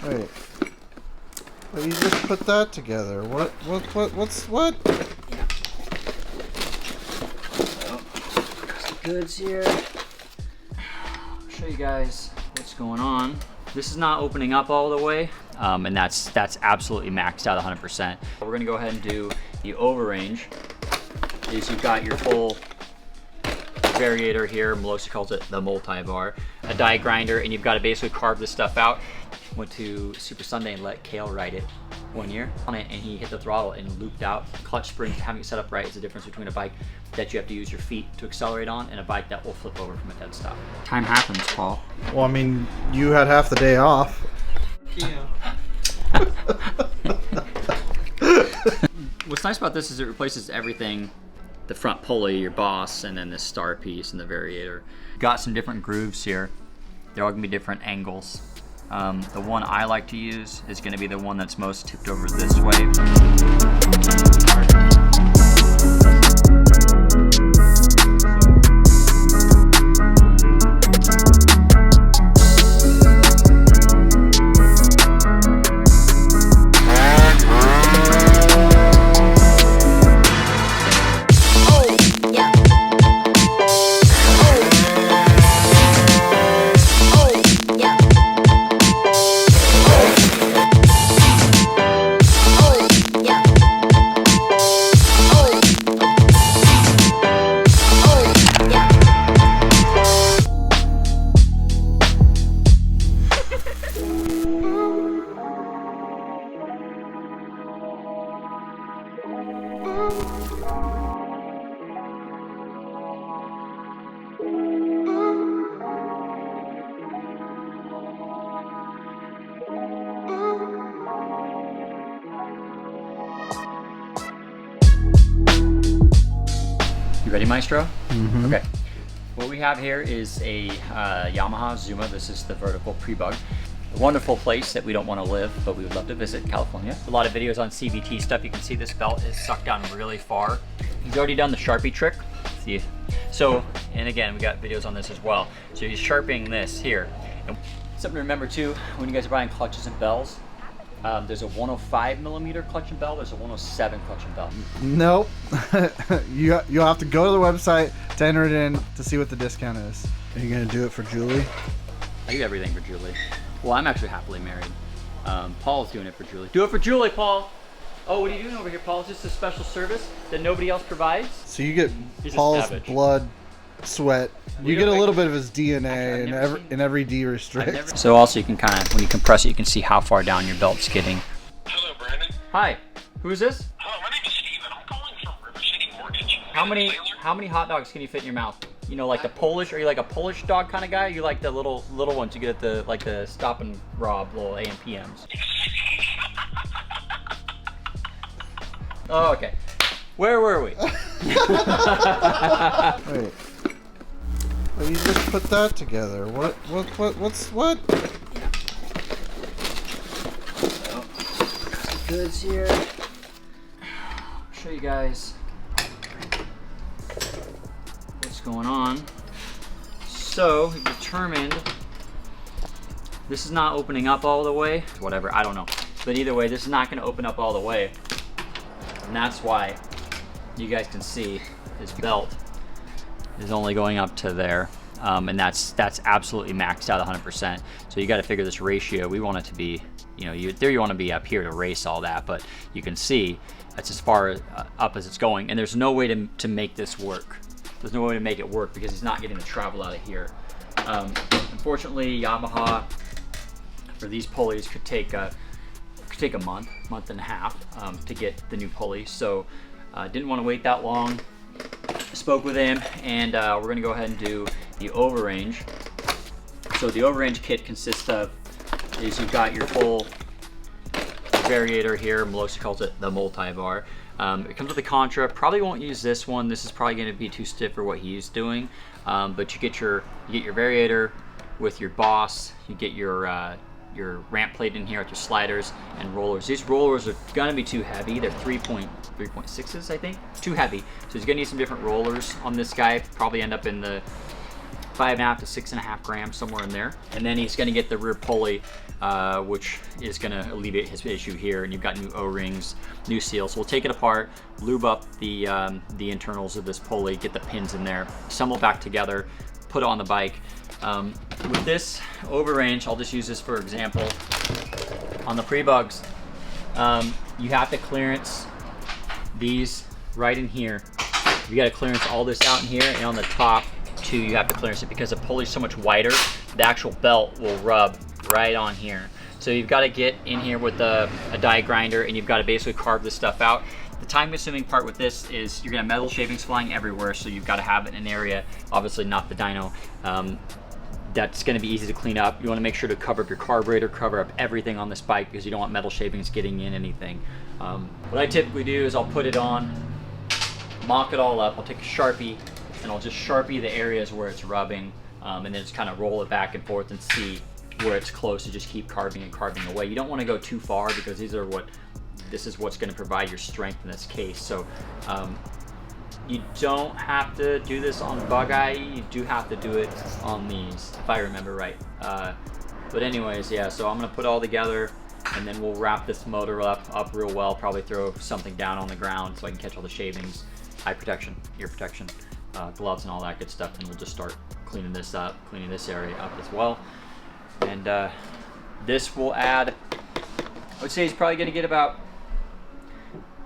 Wait. Well, you just put that together. What's what? So, goods here. I'll show you guys what's going on. This is not opening up all the way, and that's absolutely maxed out 100%. We're gonna go ahead and do the Overrange. Is you've got your full variator here, Malossi calls it the multivar, a die grinder, and you've got to basically carve this stuff out. Went to Super Sunday and let Kale ride it one year on it, and he hit the throttle and looped out. Clutch springs, having it set up right is the difference between a bike that you have to use your feet to accelerate on and a bike that will flip over from a dead stop. Time happens, Paul. Well, I mean, you had half the day off. Yeah. What's nice about this is it replaces everything, the front pulley, your boss, and then this star piece and the variator. Got some different grooves here. They're all gonna be different angles. The one I like to use is gonna be the one that's most tipped over this way. You ready, Maestro? Mm-hmm. Okay. What we have here is a Yamaha Zuma. This is the vertical Prebug. A wonderful place that we don't want to live, but we would love to visit, California. A lot of videos on CVT stuff. You can see this belt is sucked down really far. He's already done the Sharpie trick. See? So, and again, we got videos on this as well. So he's sharpening this here. And something to remember too, when you guys are buying clutches and bells, there's a 105 millimeter clutch and bell. There's a 107 clutch and bell. Nope. You'll have to go to the website to enter it in to see what the discount is. Are you gonna do it for Julie? I do everything for Julie. Well, I'm actually happily married. Paul's doing it for Julie. Do it for Julie, Paul. Oh, what are you doing over here, Paul? Is this a special service that nobody else provides? So you get He's a Paul's savage. blood, sweat. You get a little bit of his DNA in every D restrict. So also you can kind of, when you compress it, you can see how far down your belt's getting. Hello, Brandon. Hi, who is this? Hello, my name is Steven. I'm calling from River City Mortgage. How many hot dogs can you fit in your mouth? You know, like the Polish, are you like a Polish dog kind of guy? Or you like the little ones you get at the, like the Stop and Rob, little AMPMs? Oh, okay. Where were we? Wait. Well, you just put that together. What's what? So, goods here. I'll show you guys what's going on. So, we determined this is not opening up all the way. Whatever, I don't know. But either way, this is not going to open up all the way. And that's why you guys can see this belt is only going up to there, and that's absolutely maxed out 100%. So you got to figure this ratio. We want it to be, you know, you want to be up here to race all that, but you can see that's as far up as it's going, and there's no way to make this work. There's no way to make it work because he's not getting the travel out of here. Unfortunately, Yamaha for these pulleys could take a month and a half to get the new pulleys. So didn't want to wait that long. Spoke with him, and we're going to go ahead and do the Overrange. So the Overrange kit consists of, is you've got your full variator here, Malossi calls it the multivar. It comes with a Contra. Probably won't use this one. This is probably going to be too stiff for what he's doing. But you get your variator with your boss. You get your ramp plate in here with your sliders and rollers. These rollers are gonna be too heavy. They're 3.6s, I think. Too heavy. So he's gonna need some different rollers on this guy. Probably end up in the 5.5 to 6.5 grams, somewhere in there. And then he's gonna get the rear pulley, which is gonna alleviate his issue here. And you've got new O-rings, new seals. So we'll take it apart, lube up the internals of this pulley, get the pins in there, assemble back together, put it on the bike. With this Overrange, I'll just use this for example. On the Prebugs, you have to clearance these right in here. You got to clearance all this out in here, and on the top too, you have to clearance it because the pulley's so much wider. The actual belt will rub right on here. So you've got to get in here with a die grinder, and you've got to basically carve this stuff out. The time-consuming part with this is you're gonna have metal shavings flying everywhere, so you've got to have it in an area, obviously not the dyno, that's gonna be easy to clean up. You wanna make sure to cover up your carburetor, cover up everything on this bike because you don't want metal shavings getting in anything. What I typically do is I'll put it on, mock it all up, I'll take a Sharpie, and I'll just Sharpie the areas where it's rubbing, and then just kind of roll it back and forth and see where it's close to just keep carving and carving away. You don't wanna go too far because this is what's gonna provide your strength in this case. So you don't have to do this on Bug Eye, you do have to do it on these, if I remember right. But anyways, yeah, so I'm gonna put it all together, and then we'll wrap this motor up real well, probably throw something down on the ground so I can catch all the shavings, eye protection, ear protection, gloves and all that good stuff, and we'll just start cleaning this up, cleaning this area up as well. And this will add, I would say he's probably gonna get about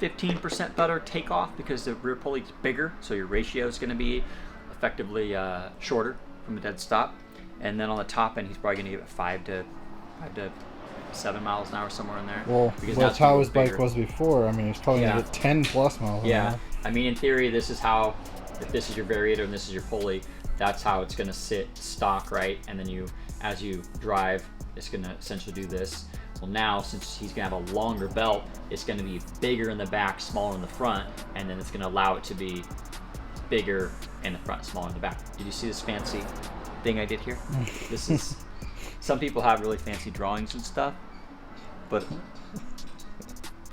15% better takeoff because the rear pulley is bigger, so your ratio is going to be effectively shorter from a dead stop. And then on the top end, he's probably going to give it 5 to 7 miles an hour, somewhere in there. Well, that's how his bike was before. I mean, he's probably going to get 10 plus miles an hour. I mean, in theory, this is how, if this is your variator and this is your pulley, that's how it's going to sit stock, right? And then as you drive, it's going to essentially do this. Well, now, since he's gonna have a longer belt, it's gonna be bigger in the back, smaller in the front, and then it's gonna allow it to be bigger in the front, smaller in the back. Did you see this fancy thing I did here? This is, some people have really fancy drawings and stuff, but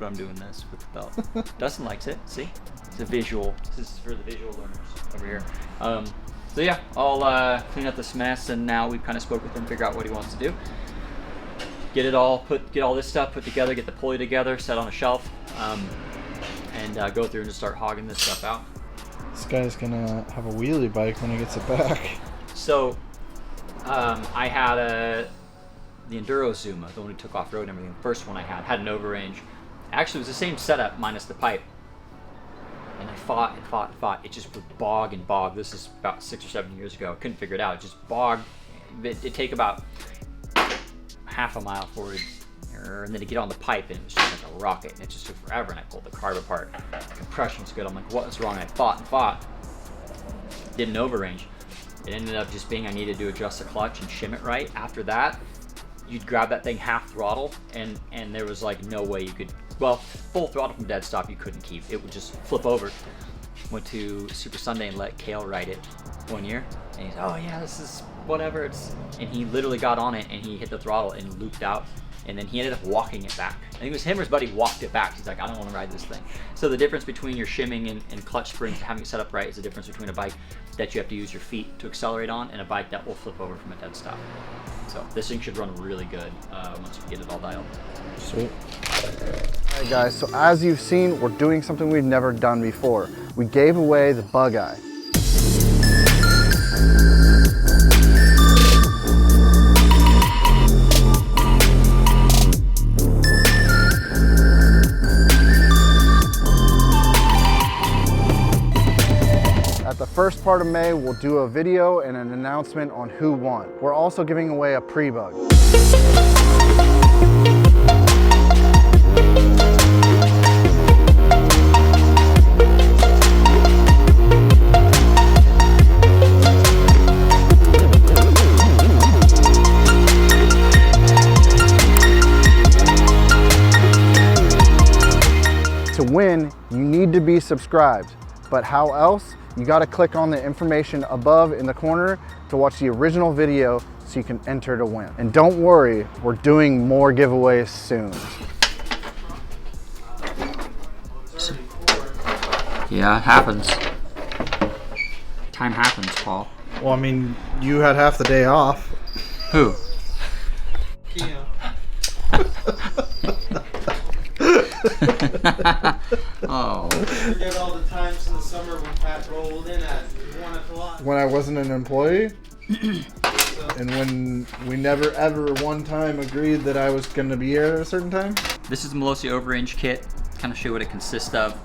I'm doing this with the belt. Dustin likes it, see? It's a visual, this is for the visual learners over here. So yeah, I'll clean up this mess, and now we've kind of spoke with him, figure out what he wants to do. Get all this stuff put together, get the pulley together, set on a shelf, and go through and just start hogging this stuff out. This guy's gonna have a wheelie bike when he gets it back. So, I had the Enduro Zuma, the one who took off road and everything. The first one I had an Overrange. Actually, it was the same setup minus the pipe. And I fought and fought and fought. It just would bog and bog. This is about 6 or 7 years ago. I couldn't figure it out. It just bogged. It'd take about half a mile forward, and then to get on the pipe, and it was just like a rocket, and it just took forever, and I pulled the carb apart. Compression's good. I'm like, what is wrong? I fought and fought. Didn't Overrange. It ended up just being I needed to adjust the clutch and shim it right. After that, you'd grab that thing half throttle, and there was like no way you could, well, full throttle from dead stop you couldn't keep. It would just flip over. Went to Super Sunday and let Kale ride it one year, and he's, oh yeah, this is whatever, and he literally got on it and he hit the throttle and looped out, and then he ended up walking it back. I think it was him or his buddy walked it back. He's like, I don't want to ride this thing. So the difference between your shimming and clutch springs, having it set up right, is the difference between a bike that you have to use your feet to accelerate on and a bike that will flip over from a dead stop. So this thing should run really good once we get it all dialed. Sweet. Alright guys, so as you've seen, we're doing something we've never done before. We gave away the Bug Eye. At the first part of May, we'll do a video and an announcement on who won. We're also giving away a Prebug. To win, you need to be subscribed. But how else? You gotta click on the information above in the corner to watch the original video so you can enter to win. And don't worry, we're doing more giveaways soon. Yeah, it happens. Time happens, Paul. Well, I mean, you had half the day off. Who? Kia. Oh. Forget all the times in the summer when Pat rolled in at 1 o'clock. When I wasn't an employee, So, and when we never ever one time agreed that I was going to be here at a certain time. This is the Malossi Overrange kit. Kind of show you what it consists of.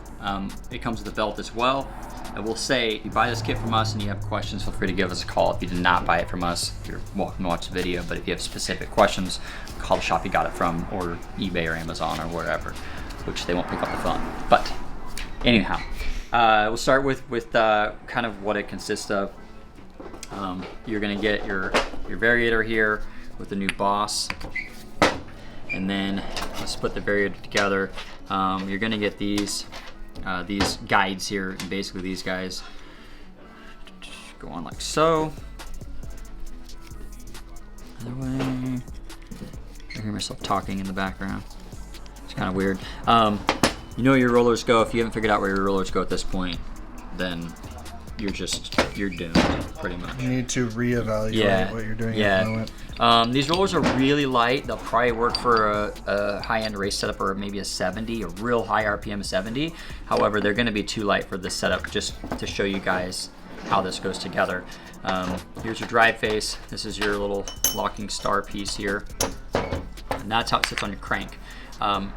It comes with a belt as well. I will say, if you buy this kit from us and you have questions, feel free to give us a call. If you did not buy it from us, you're welcome to watch the video. But if you have specific questions, call the shop you got it from, or eBay or Amazon or wherever, which they won't pick up the phone. But anyhow, we'll start with kind of what it consists of. You're gonna get your variator here with the new Boss, and then let's put the variator together. You're gonna get these guides here, and basically these guys go on like so. Other way. I hear myself talking in the background. It's kind of weird. You know where your rollers go. If you haven't figured out where your rollers go at this point, then you're doomed, pretty much. You need to reevaluate what you're doing at the moment. These rollers are really light. They'll probably work for a high-end race setup, or maybe a 70, a real high RPM 70. However, they're going to be too light for this setup, just to show you guys how this goes together. Here's your drive face. This is your little locking star piece here, and that's how it sits on your crank. And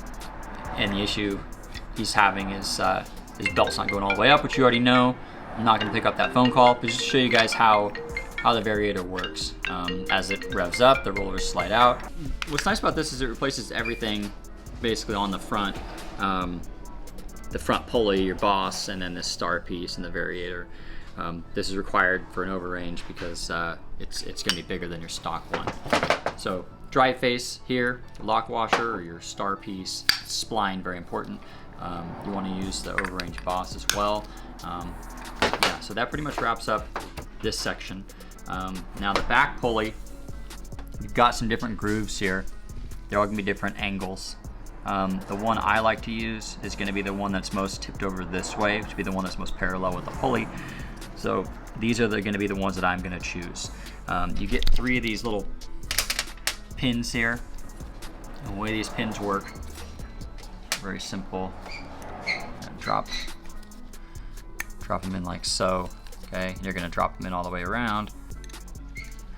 the issue he's having is his belt's not going all the way up, which you already know. I'm not going to pick up that phone call, but just to show you guys how the variator works. As it revs up, the rollers slide out. What's nice about this is it replaces everything basically on the front pulley, your Boss, and then this star piece and the variator. This is required for an Overrange because it's going to be bigger than your stock one. So drive face here, lock washer, or your star piece, spline, very important. You want to use the Overrange Boss as well. Yeah, so that pretty much wraps up this section. Now the back pulley, you've got some different grooves here. They're all gonna be different angles. The one I like to use is gonna be the one that's most tipped over this way, which would be the one that's most parallel with the pulley. So these are gonna be the ones that I'm gonna choose. You get 3 of these little pins here. And the way these pins work, very simple. Drop them in like so, okay? You're gonna drop them in all the way around.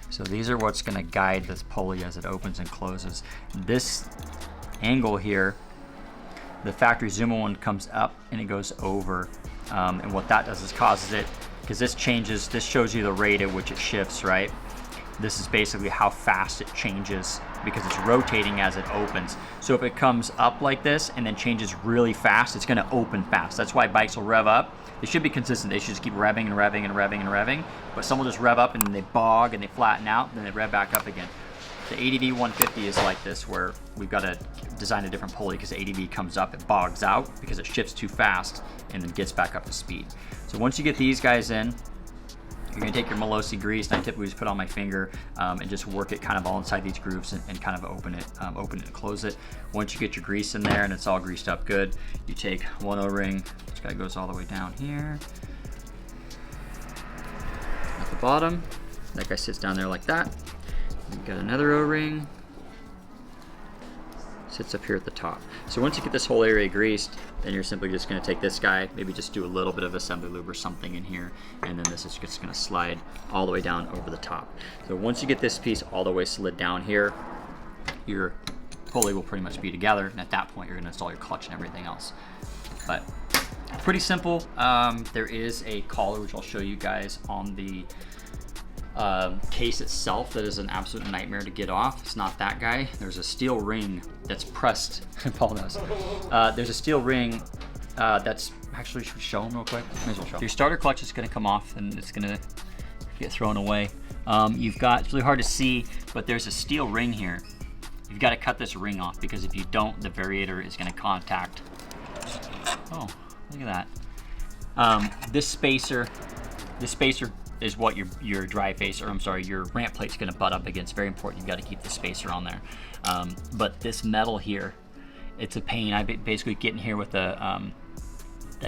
So these are what's gonna guide this pulley as it opens and closes. This angle here, the factory Zuma one comes up and it goes over. And what that does is causes it, because this shows you the rate at which it shifts, right? This is basically how fast it changes because it's rotating as it opens. So if it comes up like this and then changes really fast, it's gonna open fast. That's why bikes will rev up. They should be consistent. They should just keep revving and revving and revving and revving. But some will just rev up and then they bog and they flatten out and then they rev back up again. The ATTN 150 is like this, where we've got to design a different pulley because the ATTN comes up, it bogs out because it shifts too fast and then gets back up to speed. So once you get these guys in, you're gonna take your Malossi grease, and I typically just put on my finger and just work it kind of all inside these grooves and kind of open it and close it. Once you get your grease in there and it's all greased up good, you take one O-ring, this guy goes all the way down here at the bottom. That guy sits down there like that. You've got another O-ring, sits up here at the top. So once you get this whole area greased, then you're simply just gonna take this guy, maybe just do a little bit of assembly lube or something in here, and then this is just gonna slide all the way down over the top. So once you get this piece all the way slid down here, your pulley will pretty much be together, and at that point you're gonna install your clutch and everything else. But pretty simple. There is a collar, which I'll show you guys on the case itself, that is an absolute nightmare to get off. It's not that guy. There's a steel ring that's pressed. Paul knows. There's a steel ring that's actually, should we show them real quick? May as well show. Your starter clutch is going to come off and it's going to get thrown away. You've got, it's really hard to see, but there's a steel ring here. You've got to cut this ring off, because if you don't, the variator is going to contact. Oh, look at that. This spacer is what your drive face, or I'm sorry, your ramp plate's gonna butt up against. Very important, you've got to keep the spacer on there. But this metal here, it's a pain. I basically get in here with a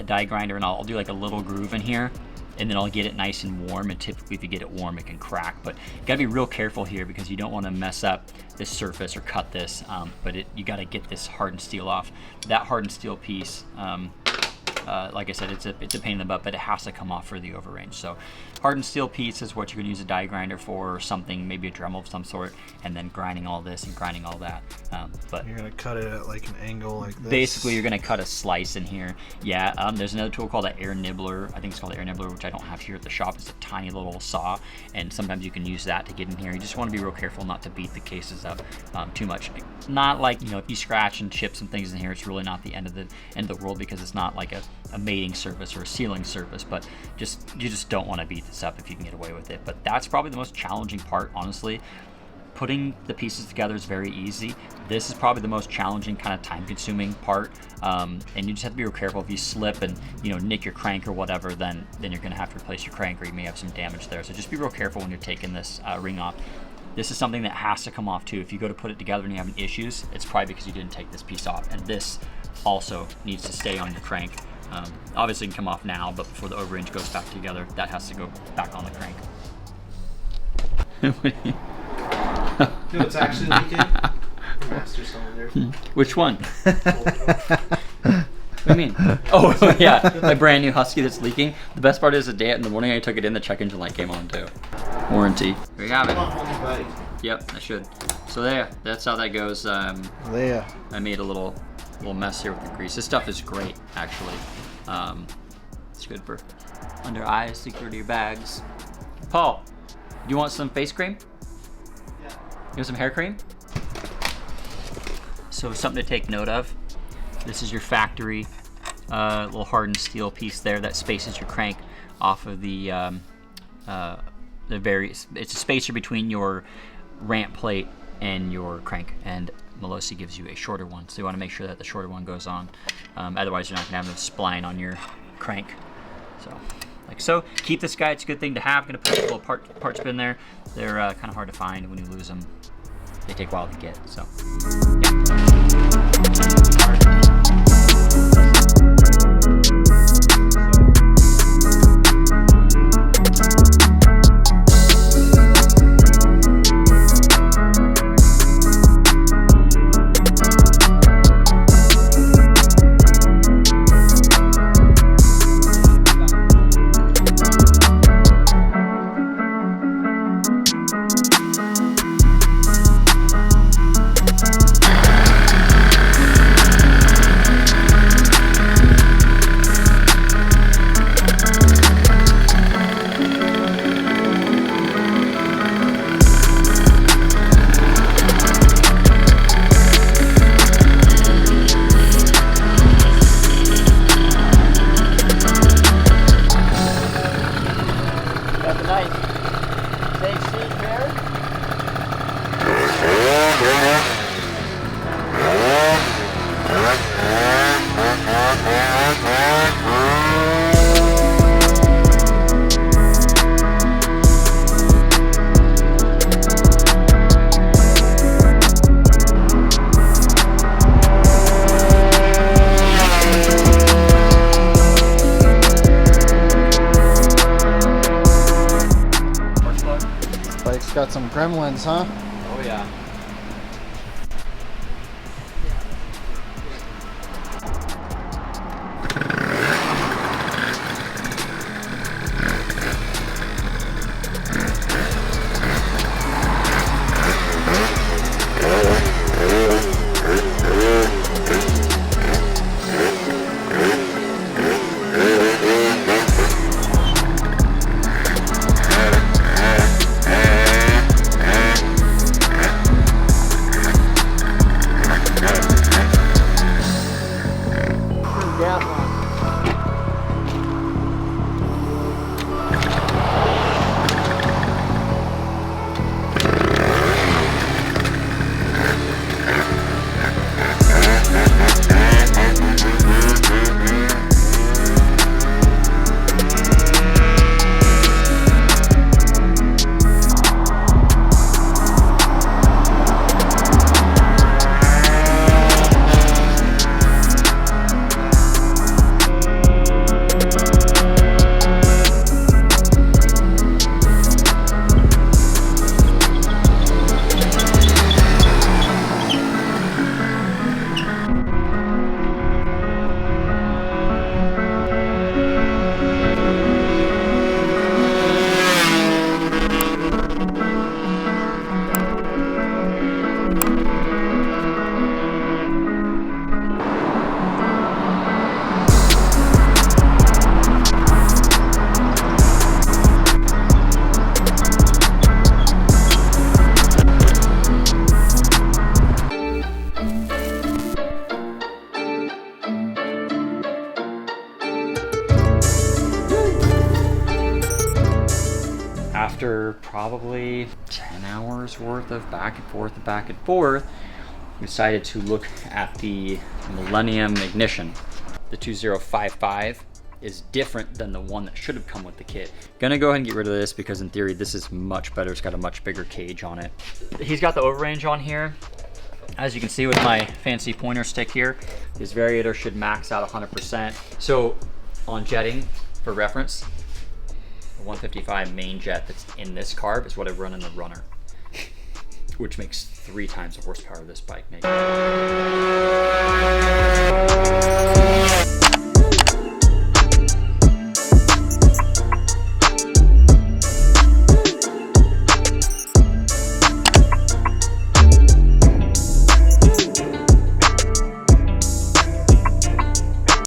die grinder, and I'll do like a little groove in here, and then I'll get it nice and warm, and typically if you get it warm it can crack, but you gotta be real careful here because you don't want to mess up this surface or cut this, but you got to get this hardened steel off. That hardened steel piece, like I said, it's a pain in the butt, but it has to come off for the Overrange. So hardened steel piece is what you're gonna use a die grinder for, or something, maybe a Dremel of some sort, and then grinding all this and grinding all that. But you're gonna cut it at like an angle like this. Basically, you're gonna cut a slice in here. Yeah, there's another tool called an air nibbler. I think it's called the air nibbler, which I don't have here at the shop. It's a tiny little saw, and sometimes you can use that to get in here. You just want to be real careful not to beat the cases up too much. Not like, you know, if you scratch and chip some things in here, it's really not the end of the world, because it's not like a mating surface or a sealing surface, but you just don't want to beat this up if you can get away with it. But that's probably the most challenging part, honestly. Putting the pieces together is very easy. This is probably the most challenging, kind of time-consuming part, and you just have to be real careful. If you slip and, you know, nick your crank or whatever, then you're gonna have to replace your crank, or you may have some damage there. So just be real careful when you're taking this ring off. This is something that has to come off too. If you go to put it together and you're having issues, it's probably because you didn't take this piece off, and this also needs to stay on your crank. Obviously it can come off now, but before the Overrange goes back together, that has to go back on the crank. You know what's actually leaking? Master cylinder. Which one? What do you mean? Oh yeah, my brand new Husky that's leaking. The best part is the day in the morning I took it in, the check engine light came on too. Warranty. There you have it. Yep, I should. So there, that's how that goes. There. I made a little mess here with the grease. This stuff is great, actually. It's good for under eyes, secure to your bags. Paul, do you want some face cream? Yeah. You want some hair cream? So something to take note of. This is your factory little hardened steel piece there that spaces your crank off of the various. It's a spacer between your ramp plate and your crank, and Malossi gives you a shorter one, so you want to make sure that the shorter one goes on. Otherwise, you're not going to have no spline on your crank. So, like so. Keep this guy. It's a good thing to have. I'm going to put a little parts bin there. They're kind of hard to find. When you lose them, they take a while to get. So, Got some gremlins, huh? oh yeah. after probably 10 hours worth of back and forth, we decided to look at the Millennium ignition. The 2055 is different than the one that should have come with the kit. Gonna go ahead and get rid of this because in theory this is much better. It's got a much bigger cage on it. He's got the Overrange on here. As you can see with my fancy pointer stick here, his variator should max out 100%. So on jetting, for reference, the 155 main jet that's in this carb is what I run in the Runner, which makes 3 times the horsepower this bike makes.